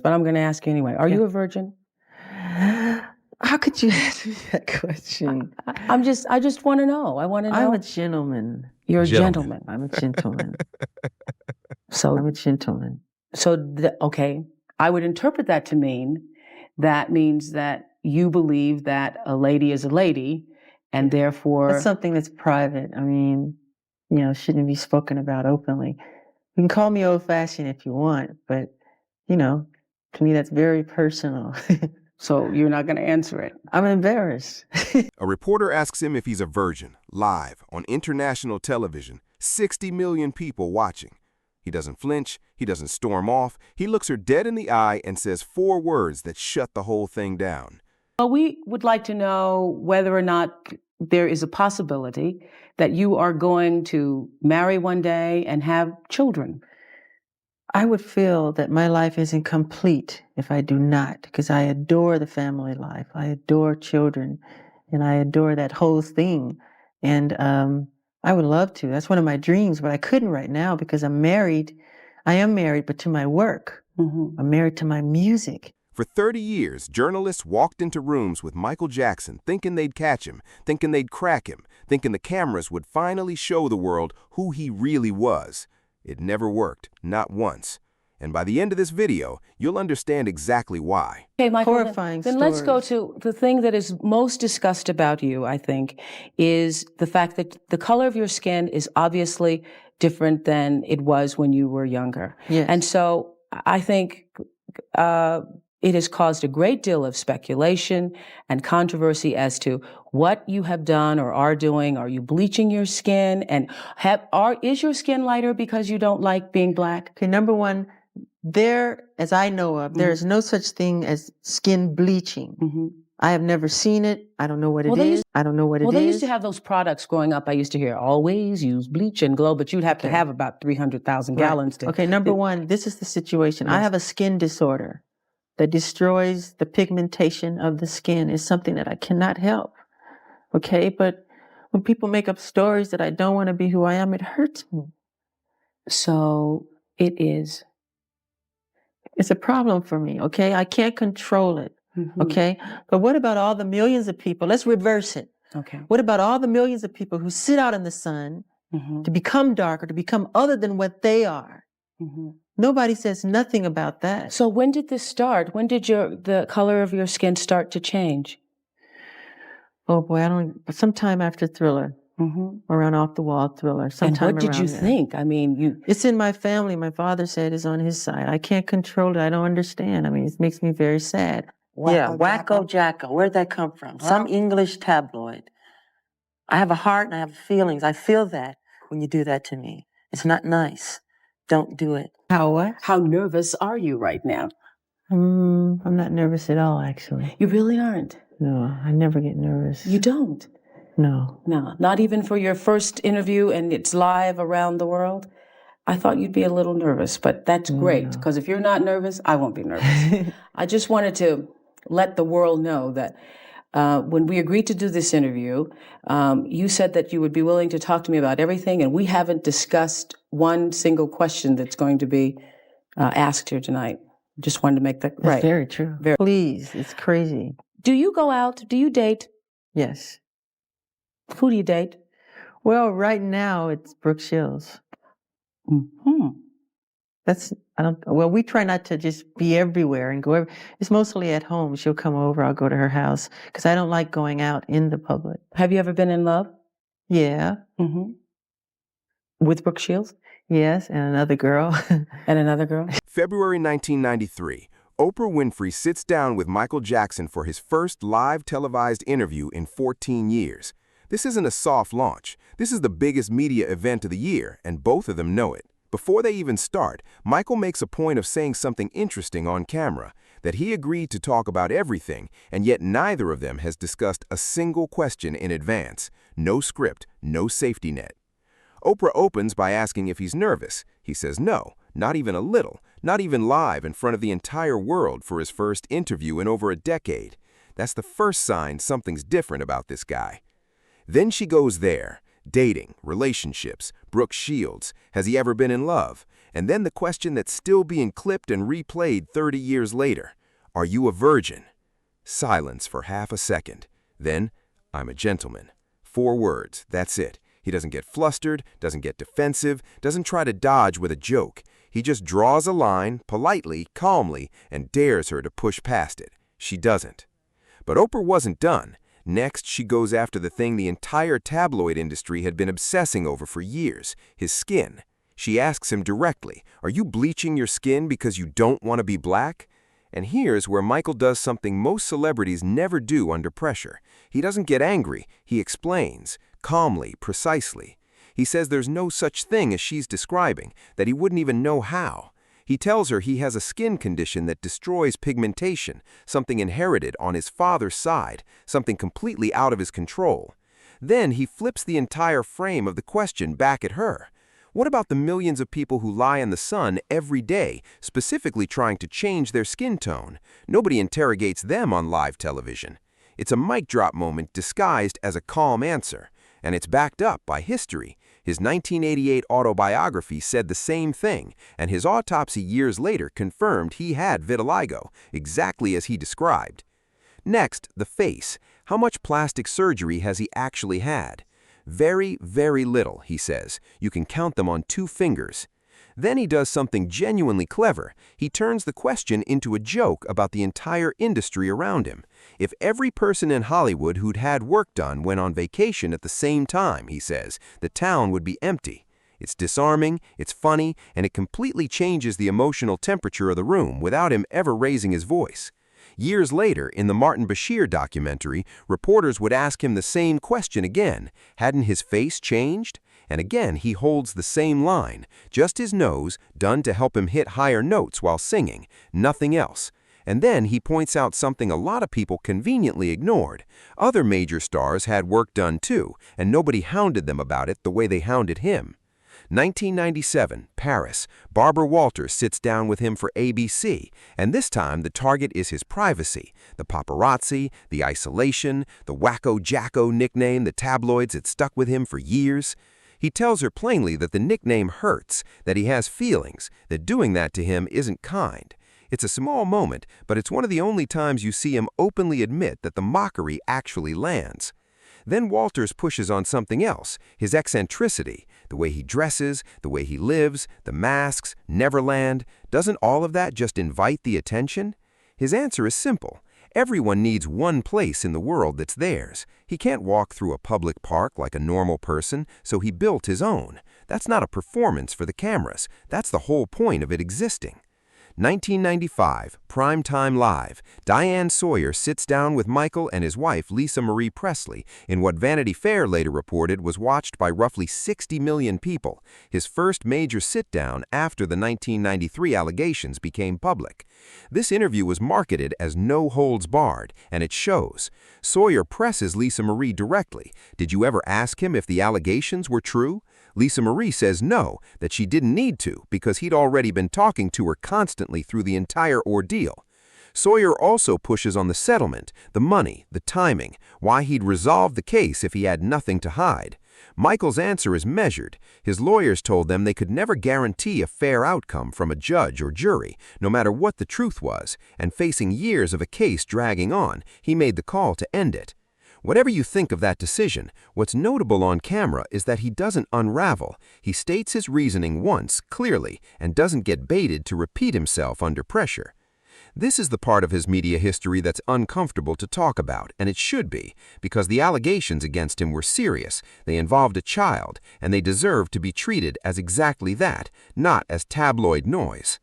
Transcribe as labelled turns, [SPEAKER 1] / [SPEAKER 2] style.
[SPEAKER 1] But I'm going to ask you anyway. Are you a virgin?
[SPEAKER 2] How could you ask me that question?
[SPEAKER 1] I just want to know. I want to know.
[SPEAKER 2] I'm a gentleman.
[SPEAKER 1] You're a gentleman.
[SPEAKER 2] I'm a gentleman.
[SPEAKER 1] So
[SPEAKER 2] I'm a gentleman.
[SPEAKER 1] So, okay, I would interpret that to mean that means that you believe that a lady is a lady, and therefore
[SPEAKER 2] that's something that's private. I mean, shouldn't be spoken about openly. You can call me old-fashioned if you want, but to me that's very personal.
[SPEAKER 1] So you're not going to answer it.
[SPEAKER 2] I'm embarrassed.
[SPEAKER 3] A reporter asks him if he's a virgin, live, on international television, 60 million people watching. He doesn't flinch, he doesn't storm off, he looks her dead in the eye and says 4 words that shut the whole thing down.
[SPEAKER 1] Well, we would like to know whether or not there is a possibility that you are going to marry one day and have children.
[SPEAKER 2] I would feel that my life isn't complete if I do not, because I adore the family life. I adore children, and I adore that whole thing. And I would love to. That's one of my dreams, but I couldn't right now because I'm married. I am married, but to my work.
[SPEAKER 1] Mm-hmm.
[SPEAKER 2] I'm married to my music.
[SPEAKER 3] For 30 years, journalists walked into rooms with Michael Jackson thinking they'd catch him, thinking they'd crack him, thinking the cameras would finally show the world who he really was. It never worked, not once. And by the end of this video, you'll understand exactly why.
[SPEAKER 1] Okay, Michael,
[SPEAKER 2] horrifying
[SPEAKER 1] then let's go to the thing that is most discussed about you, I think, is the fact that the color of your skin is obviously different than it was when you were younger.
[SPEAKER 2] Yes.
[SPEAKER 1] And so I think it has caused a great deal of speculation and controversy as to what you have done or are doing. Are you bleaching your skin? And is your skin lighter because you don't like being black?
[SPEAKER 2] Okay, number one, as I know of, there is no such thing as skin bleaching.
[SPEAKER 1] Mm-hmm.
[SPEAKER 2] I have never seen it. I don't know what it is. I don't know what it is.
[SPEAKER 1] Well, they used to have those products growing up. I used to hear, always use bleach and glow, but you'd have to have about 300,000 gallons.
[SPEAKER 2] Okay, number one, this is the situation. Yes. I have a skin disorder that destroys the pigmentation of the skin. Is something that I cannot help. Okay, but when people make up stories that I don't want to be who I am, it hurts me.
[SPEAKER 1] So it is.
[SPEAKER 2] It's a problem for me, okay? I can't control it,
[SPEAKER 1] mm-hmm.
[SPEAKER 2] okay? But what about all the millions of people? Let's reverse it.
[SPEAKER 1] Okay.
[SPEAKER 2] What about all the millions of people who sit out in the sun
[SPEAKER 1] mm-hmm.
[SPEAKER 2] to become darker, to become other than what they are?
[SPEAKER 1] Mm-hmm.
[SPEAKER 2] Nobody says nothing about that.
[SPEAKER 1] So when did this start? When did the color of your skin start to change?
[SPEAKER 2] Oh boy, sometime after Thriller.
[SPEAKER 1] Mm-hmm.
[SPEAKER 2] Around Off the Wall Thriller.
[SPEAKER 1] And what did you think? I mean,
[SPEAKER 2] it's in my family. My father said it's on his side. I can't control it. I don't understand. I mean, it makes me very sad. Wacko Jacko. Where'd that come from? Well, some English tabloid. I have a heart and I have feelings. I feel that when you do that to me. It's not nice. Don't do it.
[SPEAKER 1] How nervous are you right now?
[SPEAKER 2] I'm not nervous at all, actually.
[SPEAKER 1] You really aren't?
[SPEAKER 2] No, I never get nervous.
[SPEAKER 1] You don't?
[SPEAKER 2] No.
[SPEAKER 1] No, not even for your first interview and it's live around the world? I thought you'd be a little nervous, but that's great, because if you're not nervous, I won't be nervous. I just wanted to let the world know that when we agreed to do this interview, you said that you would be willing to talk to me about everything, and we haven't discussed one single question that's going to be asked here tonight. Just wanted to make that right.
[SPEAKER 2] That's very true. Please, it's crazy.
[SPEAKER 1] Do you go out? Do you date?
[SPEAKER 2] Yes.
[SPEAKER 1] Who do you date?
[SPEAKER 2] Well, right now it's Brooke Shields.
[SPEAKER 1] Mm-hmm.
[SPEAKER 2] We try not to just be everywhere and go it's mostly at home. She'll come over, I'll go to her house, because I don't like going out in the public.
[SPEAKER 1] Have you ever been in love?
[SPEAKER 2] Yeah.
[SPEAKER 1] Mm-hmm. With Brooke Shields?
[SPEAKER 2] Yes, and another girl.
[SPEAKER 1] And another girl?
[SPEAKER 3] February 1993, Oprah Winfrey sits down with Michael Jackson for his first live televised interview in 14 years. This isn't a soft launch. This is the biggest media event of the year, and both of them know it. Before they even start, Michael makes a point of saying something interesting on camera, that he agreed to talk about everything, and yet neither of them has discussed a single question in advance. No script, no safety net. Oprah opens by asking if he's nervous. He says no, not even a little, not even live in front of the entire world for his first interview in over a decade. That's the first sign something's different about this guy. Then she goes there. Dating, relationships, Brooke Shields, has he ever been in love? And then the question that's still being clipped and replayed 30 years later. Are you a virgin? Silence for half a second. Then, I'm a gentleman. 4 words, that's it. He doesn't get flustered, doesn't get defensive, doesn't try to dodge with a joke. He just draws a line, politely, calmly, and dares her to push past it. She doesn't. But Oprah wasn't done. Next, she goes after the thing the entire tabloid industry had been obsessing over for years, his skin. She asks him directly, are you bleaching your skin because you don't want to be black? And here's where Michael does something most celebrities never do under pressure. He doesn't get angry, he explains, calmly, precisely. He says there's no such thing as she's describing, that he wouldn't even know how. He tells her he has a skin condition that destroys pigmentation, something inherited on his father's side, something completely out of his control. Then he flips the entire frame of the question back at her. What about the millions of people who lie in the sun every day, specifically trying to change their skin tone? Nobody interrogates them on live television. It's a mic drop moment disguised as a calm answer, and it's backed up by history. His 1988 autobiography said the same thing, and his autopsy years later confirmed he had vitiligo, exactly as he described. Next, the face. How much plastic surgery has he actually had? Very, very little, he says. You can count them on 2 fingers. Then he does something genuinely clever. He turns the question into a joke about the entire industry around him. If every person in Hollywood who'd had work done went on vacation at the same time, he says, the town would be empty. It's disarming, it's funny, and it completely changes the emotional temperature of the room without him ever raising his voice. Years later, in the Martin Bashir documentary, reporters would ask him the same question again. Hadn't his face changed? And again, he holds the same line, just his nose, done to help him hit higher notes while singing, nothing else. And then he points out something a lot of people conveniently ignored. Other major stars had work done too, and nobody hounded them about it the way they hounded him. 1997, Paris. Barbara Walters sits down with him for ABC, and this time the target is his privacy, the paparazzi, the isolation, the Wacko Jacko nickname the tabloids had stuck with him for years. He tells her plainly that the nickname hurts, that he has feelings, that doing that to him isn't kind. It's a small moment, but it's one of the only times you see him openly admit that the mockery actually lands. Then Walters pushes on something else, his eccentricity, the way he dresses, the way he lives, the masks, Neverland. Doesn't all of that just invite the attention? His answer is simple. Everyone needs one place in the world that's theirs. He can't walk through a public park like a normal person, so he built his own. That's not a performance for the cameras. That's the whole point of it existing. 1995, Primetime Live. Diane Sawyer sits down with Michael and his wife Lisa Marie Presley in what Vanity Fair later reported was watched by roughly 60 million people, his first major sit-down after the 1993 allegations became public. This interview was marketed as no holds barred, and it shows. Sawyer presses Lisa Marie directly. Did you ever ask him if the allegations were true? Lisa Marie says no, that she didn't need to because he'd already been talking to her constantly through the entire ordeal. Sawyer also pushes on the settlement, the money, the timing, why he'd resolve the case if he had nothing to hide. Michael's answer is measured. His lawyers told them they could never guarantee a fair outcome from a judge or jury, no matter what the truth was, and facing years of a case dragging on, he made the call to end it. Whatever you think of that decision, what's notable on camera is that he doesn't unravel. He states his reasoning once, clearly, and doesn't get baited to repeat himself under pressure. This is the part of his media history that's uncomfortable to talk about, and it should be, because the allegations against him were serious, they involved a child, and they deserve to be treated as exactly that, not as tabloid noise.